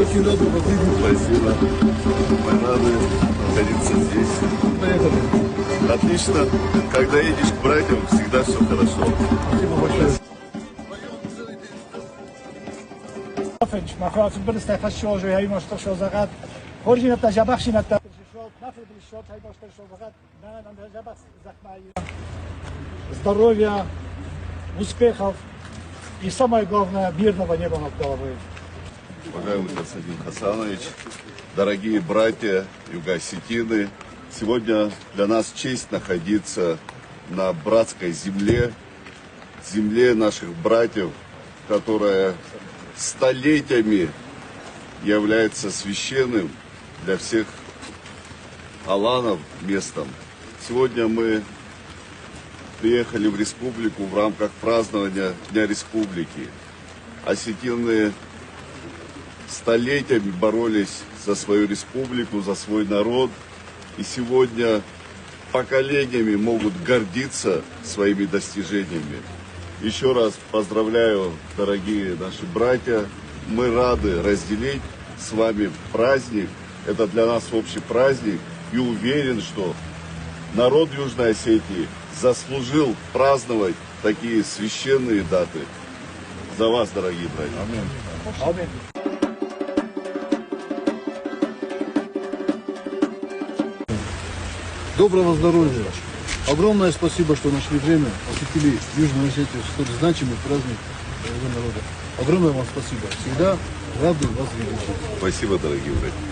Очень рады вас видеть. Спасибо. Мы рады находиться здесь. Поехали. Отлично. Когда едешь к братьям, всегда все хорошо. Спасибо большое. مخاطب برست فشل جایی ماشته شو زغاد خورجی نتا جبخشی نتا شو نفر شو تای ماشته شو زغاد نه جبخ زخمایی здоровья, успехов и самое главное мирного неба над головой. Уважаемый Константин Хасанович, дорогие братья юго-осетины, сегодня для нас честь находиться на братской земле, земле наших братьев, которая столетиями является священным для всех аланов местом. Сегодня мы приехали в республику в рамках празднования Дня Республики. Осетины столетиями боролись за свою республику, за свой народ. И сегодня поколениями могут гордиться своими достижениями. Еще раз поздравляю, дорогие наши братья. Мы рады разделить с вами праздник. Это для нас общий праздник. И уверен, что народ Южной Осетии заслужил праздновать такие священные даты. За вас, дорогие братья. Аминь. Доброго здоровья. Огромное спасибо, что нашли время, посетили Южную Осетию, столь значимый праздник своего народа. Огромное вам спасибо. Всегда рады вас видеть. Спасибо, дорогие братья.